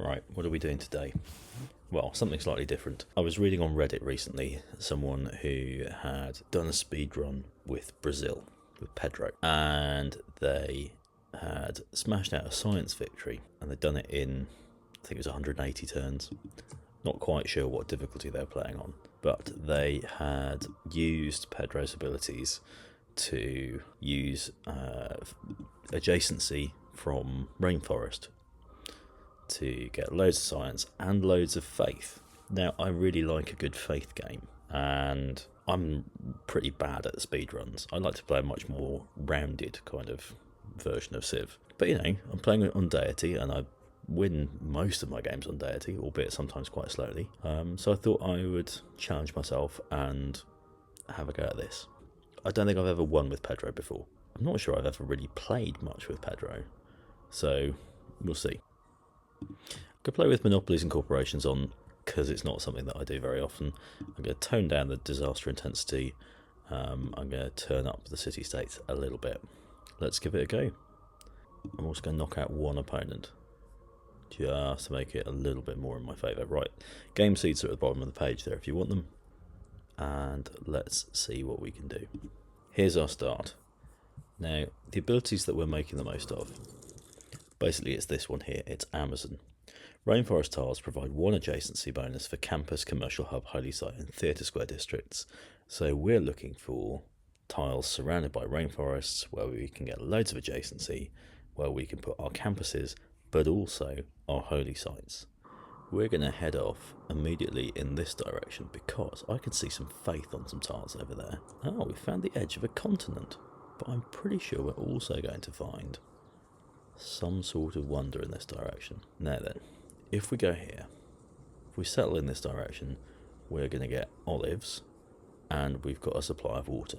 Right, what are we doing today? Well, something slightly different. I was reading on Reddit recently someone who had done a speed run with Brazil, with Pedro, and they had smashed out a science victory, and they'd done it in, I think it was 180 turns. Not quite sure what difficulty they were playing on, but they had used Pedro's abilities to use adjacency from rainforest to get loads of science and loads of faith. Now, I really like a good faith game, and I'm pretty bad at speedruns. I like to play a much more rounded kind of version of Civ. But I'm playing on Deity, and I win most of my games on Deity, albeit sometimes quite slowly. So I thought I would challenge myself and have a go at this. I don't think I've ever won with Pedro before. I'm not sure I've ever really played much with Pedro, so we'll see. I could play with Monopolies and corporations on, because it's not something that I do very often. I'm going to tone down the disaster intensity. I'm going to turn up the city-states a little bit. Let's give it a go. I'm also going to knock out one opponent, just to make it a little bit more in my favour. Right, game seeds are at the bottom of the page there if you want them. And let's see what we can do. Here's our start. Now, the abilities that we're making the most of. Basically, it's this one here. It's Amazon. Rainforest tiles provide one adjacency bonus for campus, commercial hub, holy site, and theatre square districts. So we're looking for tiles surrounded by rainforests where we can get loads of adjacency, where we can put our campuses, but also our holy sites. We're going to head off immediately in this direction because I can see some faith on some tiles over there. Oh, we found the edge of a continent, but I'm pretty sure we're also going to find some sort of wonder in this direction. Now then, if we go here, if we settle in this direction, we're going to get olives, and we've got a supply of water.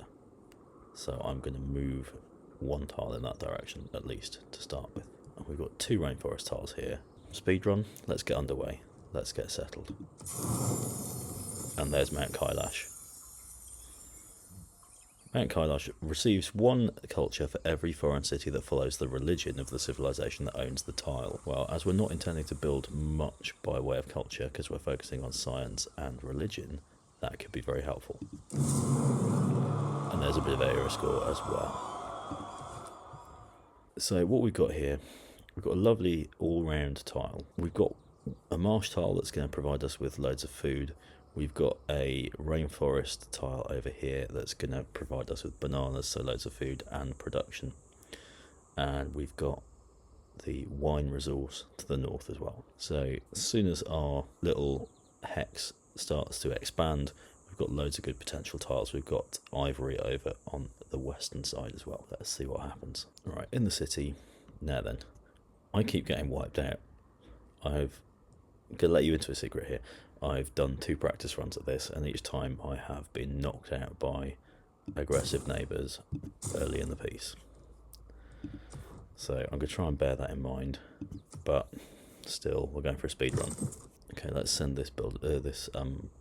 So I'm going to move one tile in that direction, at least, to start with. And we've got 2 rainforest tiles here. Speedrun, let's get underway. Let's get settled. And there's Mount Kailash. Mount Kailash receives 1 culture for every foreign city that follows the religion of the civilization that owns the tile. Well, as we're not intending to build much by way of culture because we're focusing on science and religion, that could be very helpful. And there's a bit of area score as well. So what we've got here, we've got a lovely all-round tile. We've got a marsh tile that's going to provide us with loads of food. We've got a rainforest tile over here that's going to provide us with bananas, so loads of food and production. And we've got the wine resource to the north as well. So as soon as our little hex starts to expand, we've got loads of good potential tiles. We've got ivory over on the western side as well. Let's see what happens. All right, in the city. Now then, I keep getting wiped out. I'm going to let you into a secret here. I've done 2 practice runs at this, and each time I have been knocked out by aggressive neighbours early in the piece. So I'm going to try and bear that in mind, but still, we're going for a speed run. Okay, let's send this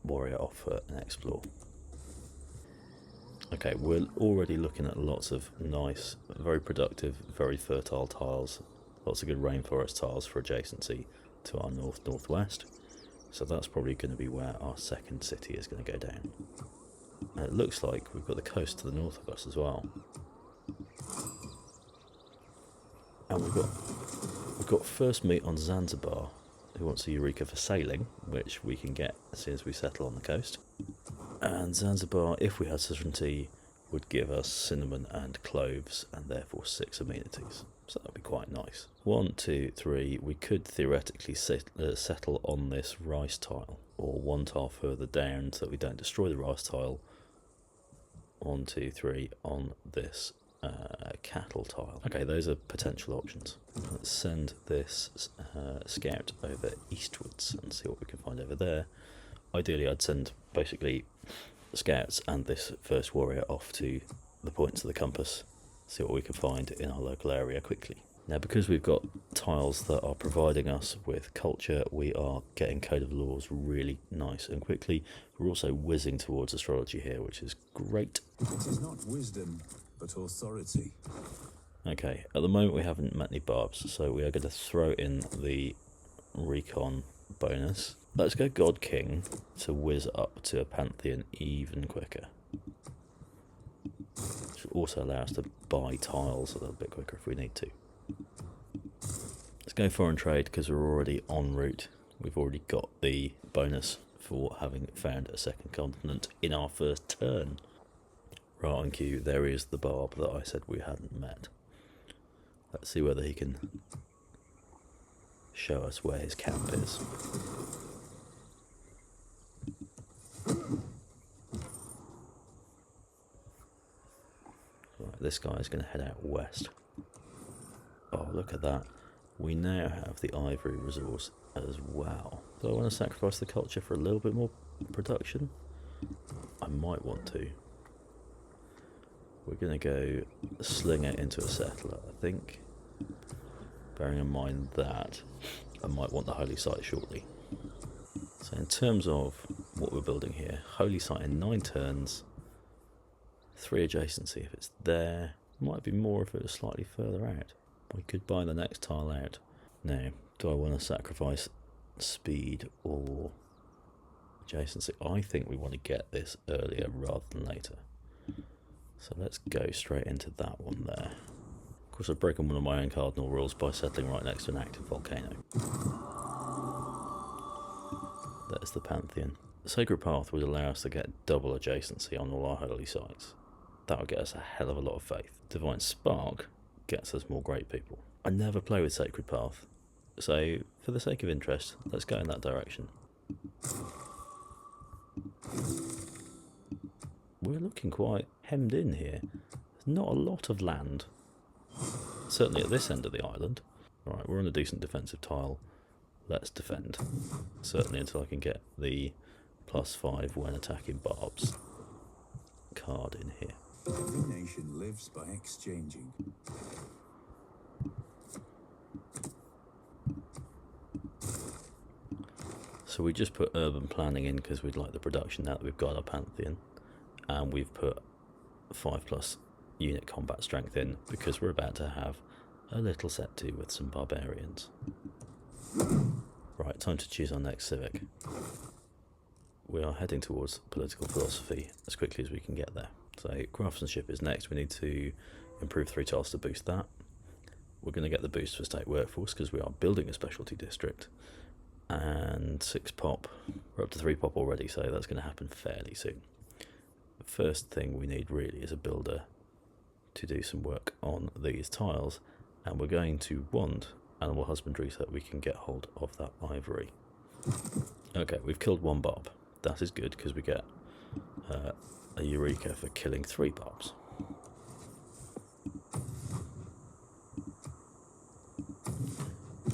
warrior off for an explore. Okay, we're already looking at lots of nice, very productive, very fertile tiles. Lots of good rainforest tiles for adjacency to our north-northwest. So that's probably going to be where our second city is going to go down. And it looks like we've got the coast to the north of us as well. And we've got first meet on Zanzibar, who wants a Eureka for sailing, which we can get as soon as we settle on the coast. And Zanzibar, if we had sovereignty, would give us cinnamon and cloves, and therefore 6 amenities. So that would be quite nice. 1, 2, 3, we could theoretically settle on this rice tile, or 1 tile further down so that we don't destroy the rice tile. 1, 2, 3 on this cattle tile. Okay, those are potential options. Let's send this scout over eastwards and see what we can find over there. Ideally, I'd send basically scouts and this first warrior off to the points of the compass, see what we can find in our local area quickly. Now, because we've got tiles that are providing us with culture, we are getting Code of Laws really nice and quickly. We're also whizzing towards astrology here, which is great. It is not wisdom, but authority. Okay, at the moment we haven't met any barbs, so we are going to throw in the recon bonus. Let's go God King to whiz up to a Pantheon even quicker. Which will also allow us to buy tiles a little bit quicker if we need to. Let's go foreign trade because we're already en route. We've already got the bonus for having found a second continent in our first turn. Right on cue, there is the Barb that I said we hadn't met. Let's see whether he can show us where his camp is. Right, this guy is going to head out west. Oh, look at that. We now have the ivory resource as well. Do I want to sacrifice the culture for a little bit more production? I might want to. We're going to go sling it into a settler, I think. Bearing in mind that I might want the holy site shortly. So in terms of what we're building here, holy site in 9 turns, 3 adjacency if it's there, might be more if it was slightly further out. We could buy the next tile out. Now, do I want to sacrifice speed or adjacency? I think we want to get this earlier rather than later. So let's go straight into that one there. Of course, I've broken one of my own cardinal rules by settling right next to an active volcano. There's the Pantheon. The Sacred Path would allow us to get double adjacency on all our holy sites. That would get us a hell of a lot of faith. Divine Spark gets us more great people. I never play with Sacred Path, so for the sake of interest, let's go in that direction. We're looking quite hemmed in here. There's not a lot of land, certainly at this end of the island. Right, we're on a decent defensive tile. Let's defend, certainly until I can get the +5 when attacking Barbs card in here. Every nation lives by exchanging. So we just put urban planning in because we'd like the production now that we've got our Pantheon, and we've put 5+ unit combat strength in because we're about to have a little set to with some barbarians. Right, time to choose our next civic. We are heading towards political philosophy as quickly as we can get there. So craftsmanship is next. We need to improve 3 tiles to boost that. We're going to get the boost for state workforce because we are building a specialty district. And 6 pop. We're up to 3 pop already, so that's going to happen fairly soon. The first thing we need really is a builder to do some work on these tiles, and we're going to want animal husbandry so that we can get hold of that ivory. Okay, we've killed 1 barb. That is good because we get a Eureka for killing 3 barbs.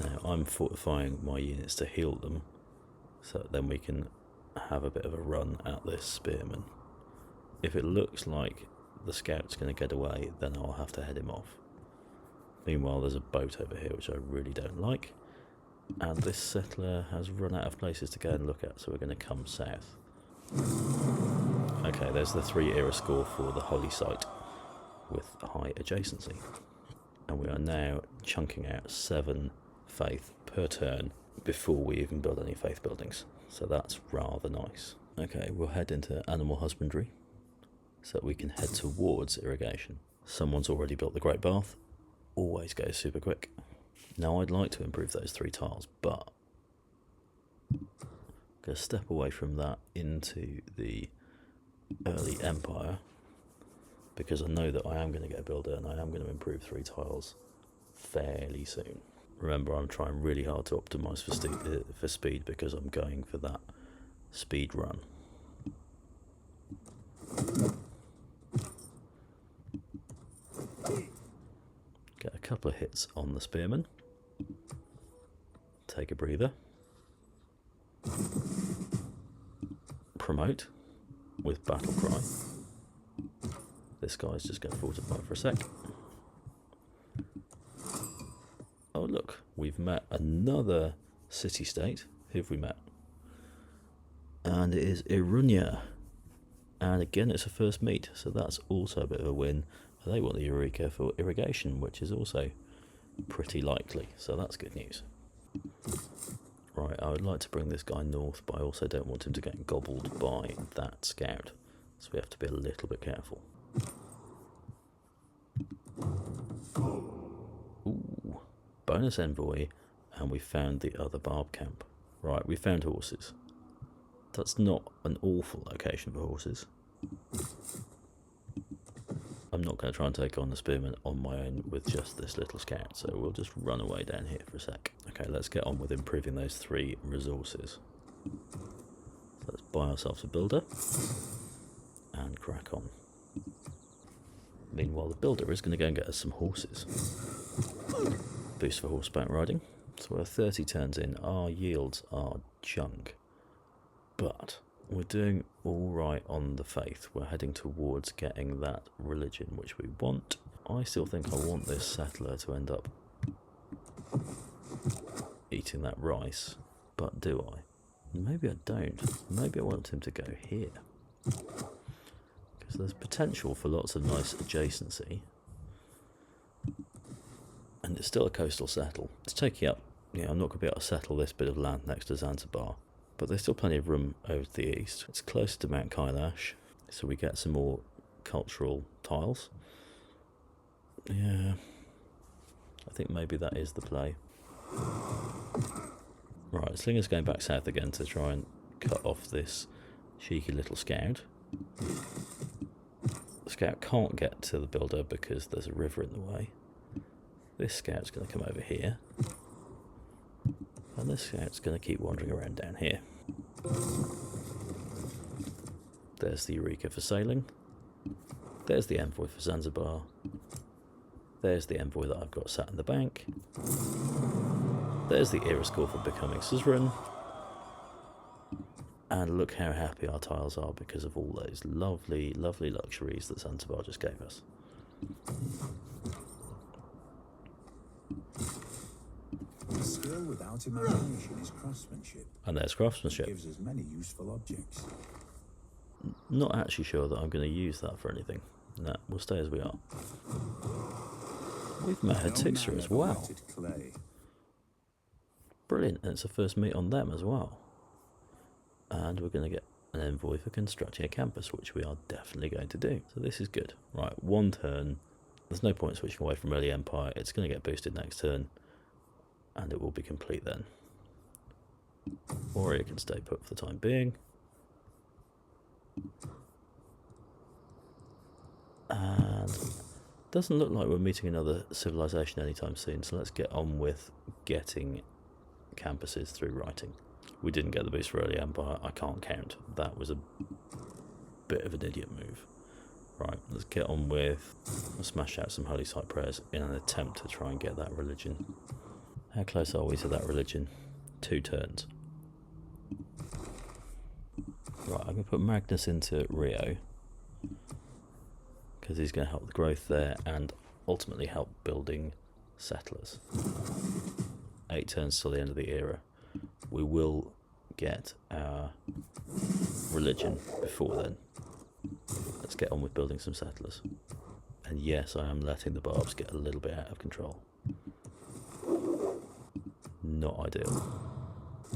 Now I'm fortifying my units to heal them so that then we can have a bit of a run at this spearman. If it looks like the scout's going to get away, then I'll have to head him off. Meanwhile, there's a boat over here which I really don't like, and this settler has run out of places to go and look at, so we're going to come south. Okay, there's the 3 era score for the holy site with high adjacency, and we are now chunking out 7 faith per turn before we even build any faith buildings, so that's rather nice. Okay, we'll head into animal husbandry so that we can head towards irrigation. Someone's already built the Great Bath. Always goes super quick. Now I'd like to improve those 3 tiles, but I'm going to step away from that into the early empire because I know that I am going to get a builder and I am going to improve 3 tiles fairly soon. Remember, I'm trying really hard to optimise for speed because I'm going for that speed run. Get a couple of hits on the spearman. Take a breather. Promote with battle cry. This guy's just going to fortify for a sec. Oh look, we've met another city-state. Who have we met? And it is Irunia. And again, it's a first meet, so that's also a bit of a win. They want the Eureka for irrigation, which is also pretty likely, so that's good news. Right, I would like to bring this guy north, but I also don't want him to get gobbled by that scout. So we have to be a little bit careful. Ooh, bonus envoy, and we found the other barb camp. Right, we found horses. That's not an awful location for horses. I'm not going to try and take on the spearmen on my own with just this little scout, so we'll just run away down here for a sec. Okay, let's get on with improving those 3 resources. So let's buy ourselves a builder and crack on. Meanwhile, the builder is going to go and get us some horses. Boost for horseback riding. So we're 30 turns in. Our yields are junk. But we're doing alright on the faith. We're heading towards getting that religion which we want. I still think I want this settler to end up eating that rice. But do I? Maybe I don't. Maybe I want him to go here. Because there's potential for lots of nice adjacency. And it's still a coastal settle. It's taking up, I'm not going to be able to settle this bit of land next to Zanzibar. But there's still plenty of room over to the east. It's closer to Mount Kailash, so we get some more cultural tiles. Yeah, I think maybe that is the play. Right, Slinger's going back south again to try and cut off this cheeky little scout. The scout can't get to the builder because there's a river in the way. This scout's going to come over here. And this scout's going to keep wandering around down here. There's the Eureka for sailing. There's the envoy for Zanzibar. There's the envoy that I've got sat in the bank. There's the era score for becoming suzerain. And look how happy our tiles are because of all those lovely, lovely luxuries that Zanzibar just gave us. Skill without imagination is craftsmanship. And there's craftsmanship. It gives us many useful objects. Not actually sure that I'm going to use that for anything. No, we'll stay as we are. We've met a Tixer as well. Clay. Brilliant, and it's the first meet on them as well. And we're going to get an envoy for constructing a campus, which we are definitely going to do. So this is good. Right, 1 turn. There's no point switching away from early empire. It's going to get boosted next turn. And it will be complete then. Warrior can stay put for the time being. And doesn't look like we're meeting another civilization anytime soon, so let's get on with getting campuses through writing. We didn't get the boost for early empire. I can't count. That was a bit of an idiot move. Right, let's get on with... I'll smash out some holy site prayers in an attempt to try and get that religion. How close are we to that religion? 2 turns. Right, I'm going to put Magnus into Rio, because he's going to help the growth there and ultimately help building settlers. 8 turns till the end of the era. We will get our religion before then. Let's get on with building some settlers. And yes, I am letting the barbs get a little bit out of control. Not ideal.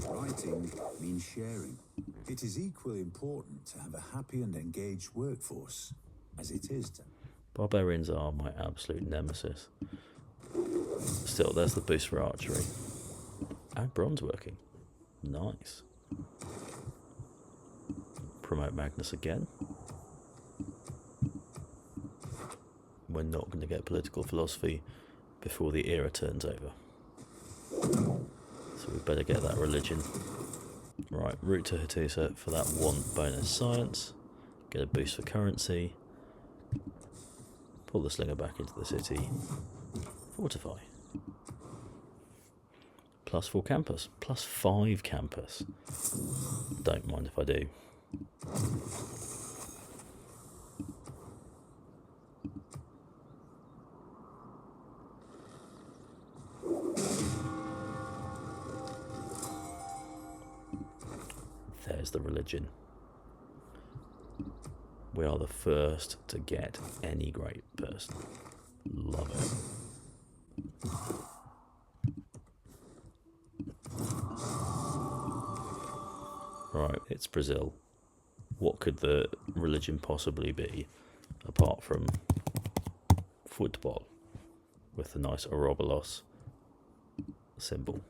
Writing means sharing. It is equally important to have a happy and engaged workforce as it is to... Barbarians are my absolute nemesis. Still, there's the boost for archery. And bronze working. Nice. Promote Magnus again. We're not going to get political philosophy before the era turns over. So we better get that religion. Right, route to Hattusa for that 1 bonus science. Get a boost for currency. Pull the slinger back into the city. Fortify. +4 campus. +5 campus. Don't mind if I do. There's the religion. We are the first to get any great person. Love it. Right, it's Brazil. What could the religion possibly be apart from football with the nice Ouroboros symbol?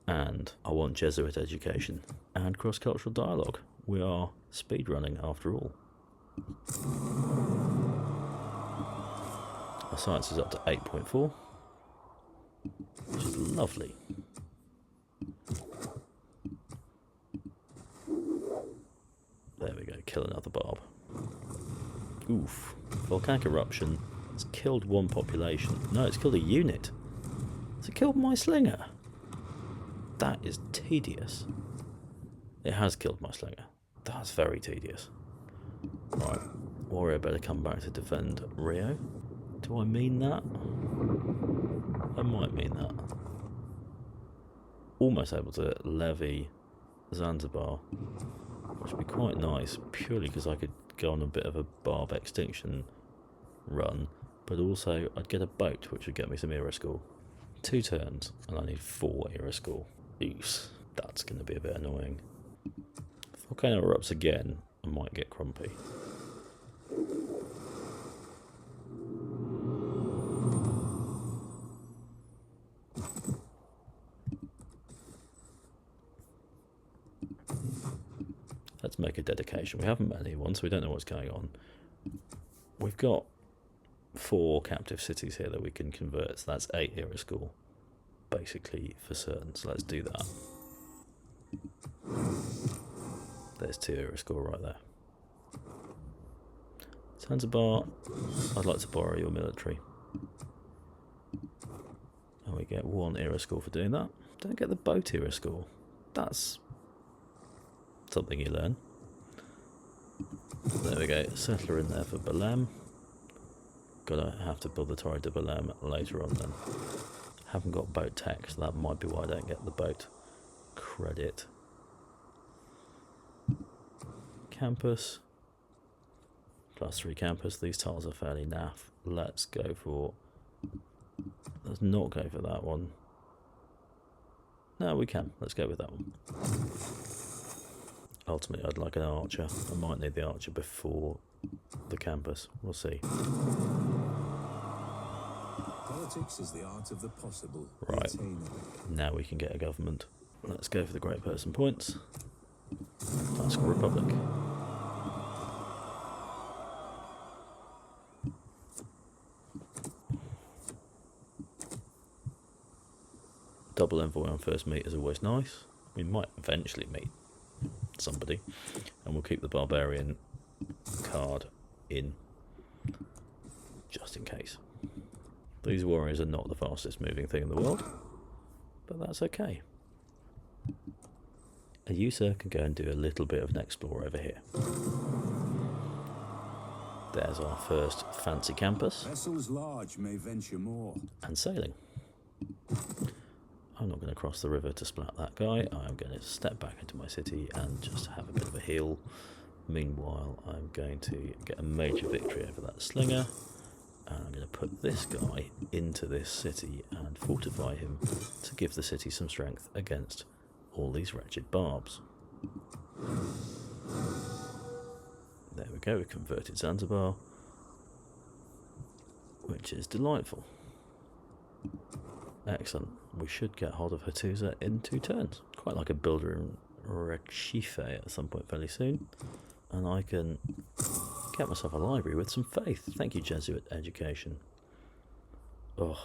And I want Jesuit education and cross-cultural dialogue. We are speedrunning after all. Our science is up to 8.4, which is lovely. There we go, kill another barb. Oof. Volcanic eruption has killed one population. No, it's killed a unit. It's killed my slinger. That is tedious. It has killed my slinger. That's very tedious. Right, warrior better come back to defend Rio. Do I mean that? I might mean that. Almost able to levy Zanzibar, which would be quite nice, purely because I could go on a bit of a barb extinction run, but also I'd get a boat, which would get me some era score. 2 turns, and I need 4 era score. Oops, that's going to be a bit annoying. If volcano erupts again, I might get grumpy. Let's make a dedication. We haven't met anyone, so we don't know what's going on. We've got 4 captive cities here that we can convert, so that's 8 era score, basically for certain. So let's do that. There's 2 era score right there. Zanzibar, I'd like to borrow your military. And we get 1 era score for doing that. Don't get the boat era score. That's something you learn. There we go, settler in there for Belém. Gonna have to build the Torre de Belém later on then. Haven't got boat tech, so that might be why I don't get the boat credit. Campus. +3 campus. These tiles are fairly naff. Let's go for... Let's not go for that one. No, we can. Let's go with that one. Ultimately, I'd like an archer. I might need the archer before the campus. We'll see. Politics is the art of the possible. Right. Now we can get a government. Let's go for the Great Person points. Ask a Republic. Double envoy on first meet is always nice. We might eventually meet somebody, and we'll keep the barbarian card in just in case. These warriors are not the fastest moving thing in the world, but that's okay. And you, sir, can go and do a little bit of an explore over here. There's our first fancy campus. Vessels large may venture more. And sailing. I'm not going to cross the river to splat that guy. I'm going to step back into my city and just have a bit of a heal. Meanwhile, I'm going to get a major victory over that slinger. And I'm going to put this guy into this city and fortify him to give the city some strength against all these wretched barbs. There we go, we converted Zanzibar, which is delightful. Excellent. We should get hold of Hattusa in 2 turns. Quite like a builder in Recife at some point fairly soon. And I can get myself a library with some faith. Thank you, Jesuit education. Oh,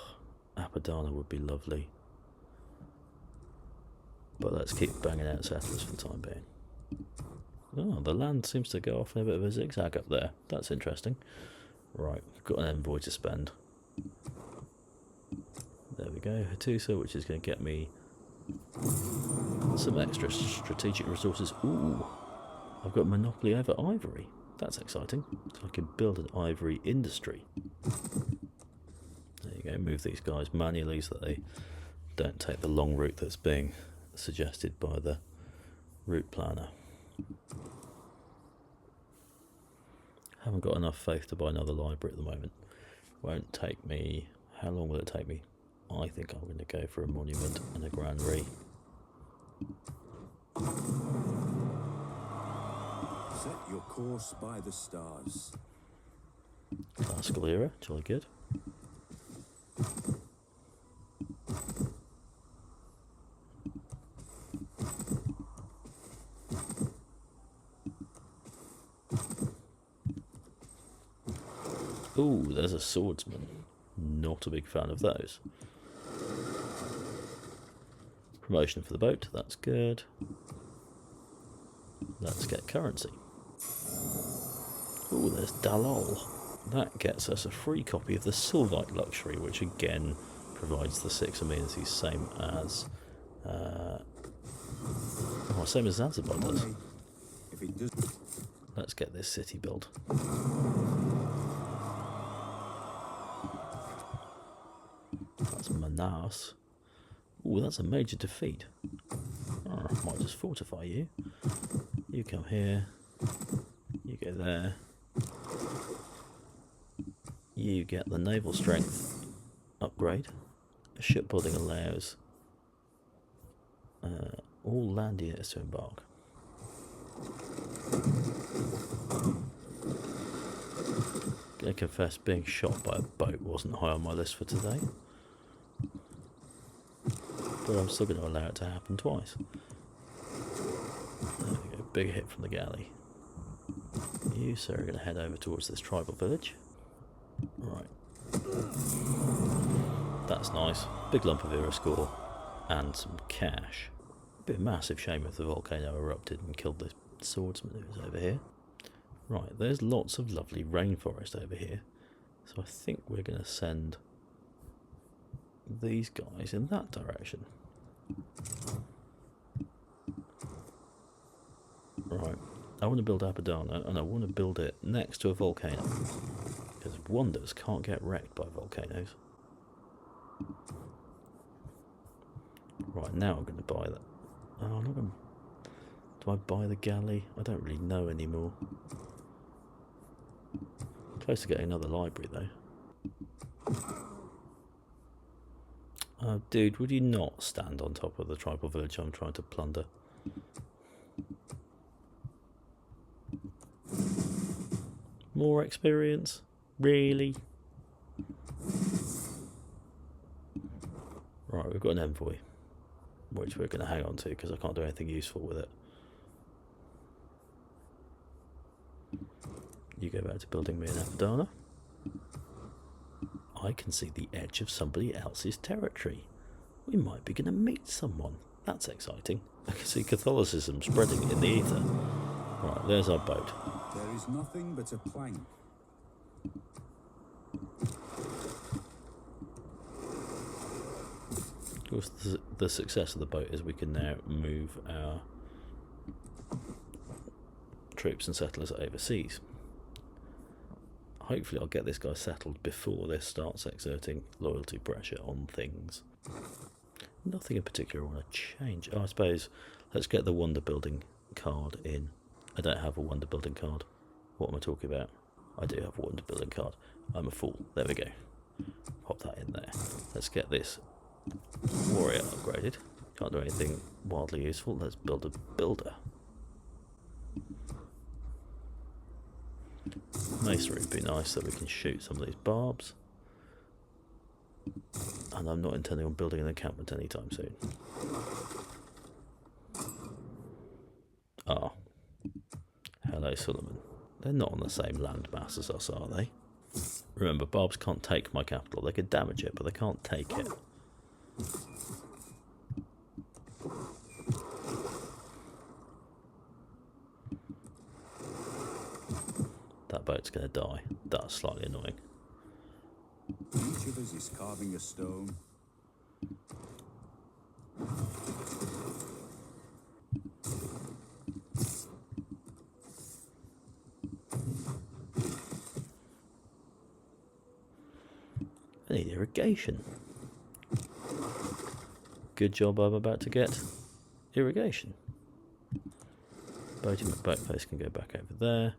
Apadana would be lovely. But let's keep banging out settlers for the time being. Oh, the land seems to go off in a bit of a zigzag up there. That's interesting. Right, we've got an envoy to spend. There we go, Hattusa, which is going to get me some extra strategic resources. Ooh, I've got monopoly over ivory. That's exciting. So I can build an ivory industry. There you go, move these guys manually so that they don't take the long route that's being suggested by the route planner. Haven't got enough faith to buy another library at the moment. Won't take me... How long will it take me? I think I'm going to go for a monument and a granary. Set your course by the stars. Classical era, jolly good. Ooh, there's a swordsman. Not a big fan of those. Promotion for the boat, that's good. Let's get currency. Ooh, there's Dalol. That gets us a free copy of the Sylvite Luxury, which again provides the 6 amenities, same as Zanzibar does. If it does. Let's get this city built. That's Manaus. Ooh, that's a major defeat. Oh, I might just fortify you. You come here. You go there. You get the naval strength upgrade. Shipbuilding allows all land units to embark. I confess, being shot by a boat wasn't high on my list for today. But I'm still going to allow it to happen twice. There we go, big hit from the galley. You, sir, are going to head over towards this tribal village. Right. That's nice. Big lump of era score and some cash. Be a massive shame if the volcano erupted and killed the swordsman who was over here. Right, there's lots of lovely rainforest over here. So I think we're going to send these guys in that direction. Right, I want to build Apadana, and I want to build it next to a volcano, because wonders can't get wrecked by volcanoes. Right, now I'm going to buy that. Oh, I'm not going to... Do I buy the galley? I don't really know anymore. Close to getting another library, though. Oh, dude, would you not stand on top of the tribal village I'm trying to plunder? More experience? Really? Right, we've got an envoy, which we're going to hang on to because I can't do anything useful with it. You go back to building me an Apadana. I can see the edge of somebody else's territory. We might be going to meet someone. That's exciting. I can see Catholicism spreading in the ether. Right, there's our boat. There is nothing but a plank. Of course, the success of the boat is we can now move our troops and settlers overseas. Hopefully I'll get this guy settled before this starts exerting loyalty pressure on things. Nothing in particular I want to change. Oh, I suppose let's get the wonder building card in. I don't have a wonder building card. What am I talking about? I do have a wonder building card. I'm a fool. There we go. Pop that in there. Let's get this warrior upgraded. Can't do anything wildly useful. Let's build a builder. Masonry would be nice so we can shoot some of these barbs. And I'm not intending on building an encampment anytime soon. Ah. Hello, Solomon. They're not on the same landmass as us, are they? Remember, barbs can't take my capital. They can damage it, but they can't take it. That boat's going to die. That's slightly annoying. Each of us is carving a stone. I need irrigation. Good job I'm about to get irrigation. Boating face can go back over there.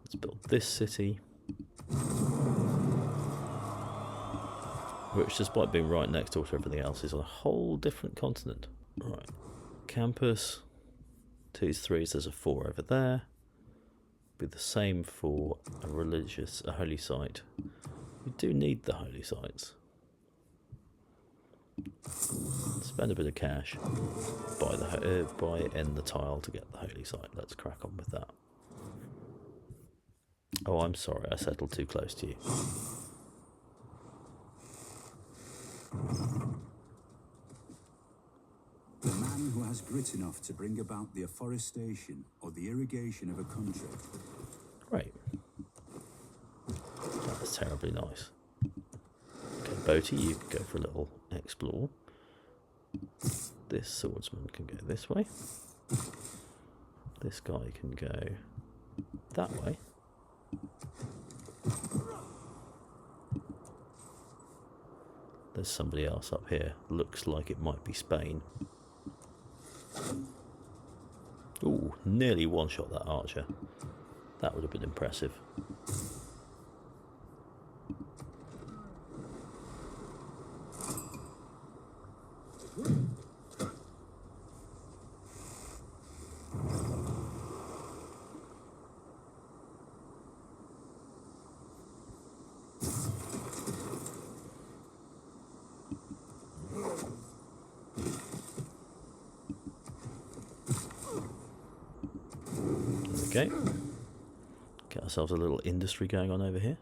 Let's build this city. Which, despite being right next door to everything else, is on a whole different continent. Right. Campus. 2s, 3s, there's a 4 over there. Be the same for a holy site. We do need the holy sites. Spend a bit of cash, buy in the tile to get the holy site. Let's crack on with that. Oh, I'm sorry, I settled too close to you. The man who has grit enough to bring about the afforestation or the irrigation of a country. Great. That's terribly nice. Okay, Boaty, you can go for a little explore. This swordsman can go this way. This guy can go that way. There's somebody else up here. Looks like it might be Spain. Ooh, nearly one-shot that archer. That would have been impressive. Okay. Get ourselves a little industry going on over here.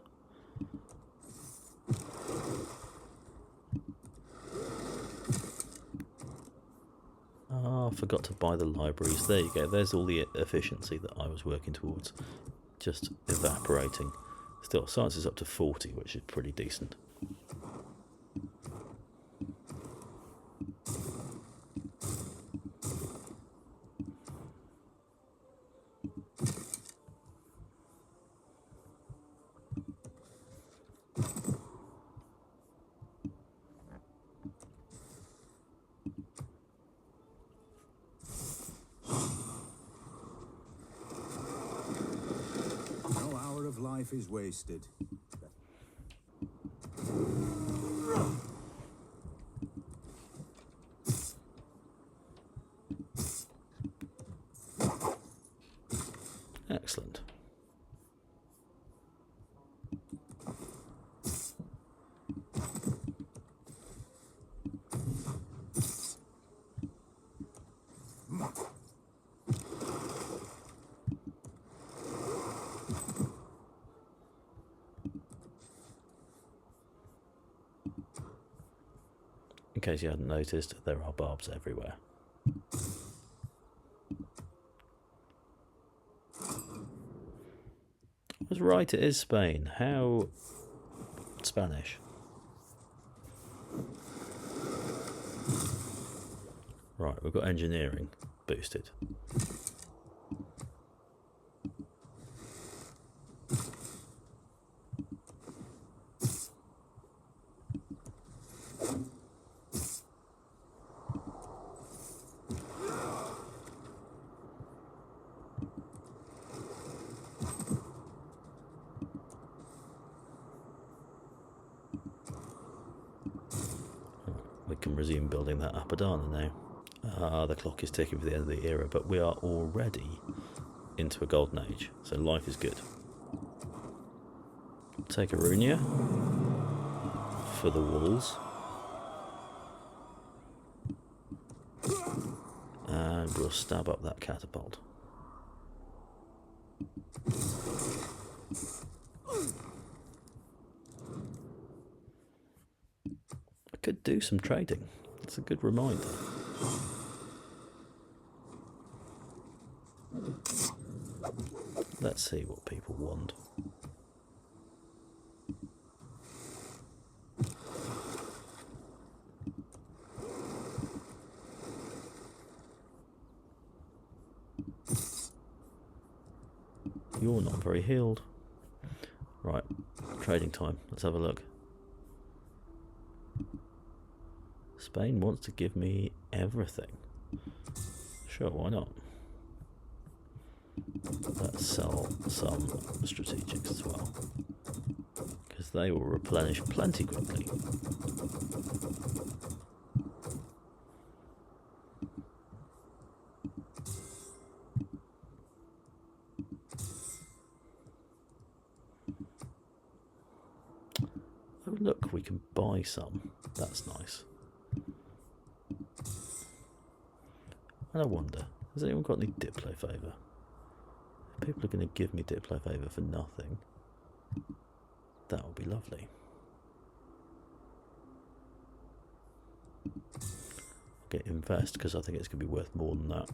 Ah, I forgot to buy the libraries. There you go. There's all the efficiency that I was working towards. Just evaporating. Still, science is up to 40, which is pretty decent. No hour of life is wasted. Excellent. In case you hadn't noticed, there are barbs everywhere. I was right, it is Spain. How Spanish? Right, we've got engineering boosted. We can resume building that Apadana now. The clock is ticking for the end of the era, but we are already into a golden age, so life is good. Take Arunia for the walls. And we'll stab up that catapult. I could do some trading. It's a good reminder. Let's see what people want. You're not very healed. Right, trading time. Let's have a look. Spain wants to give me everything. Sure, why not? Let's sell some strategics as well, because they will replenish plenty quickly. we can buy some. That's nice. And I wonder, has anyone got any Diplo favour? If people are going to give me Diplo favour for nothing, that would be lovely. Get invest, because I think it's going to be worth more than that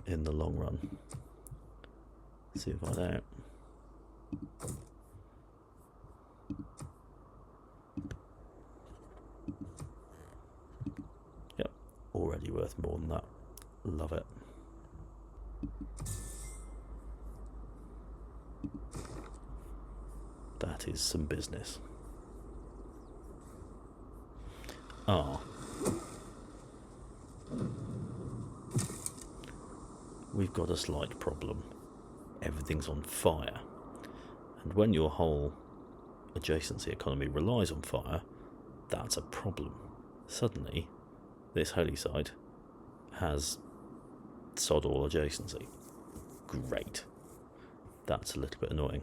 in the long run. See if I don't. Yep, already worth more than that. Love it. That is some business. Ah. We've got a slight problem. Everything's on fire. And when your whole adjacency economy relies on fire, that's a problem. Suddenly, this holy site has sod all adjacency. Great. That's a little bit annoying.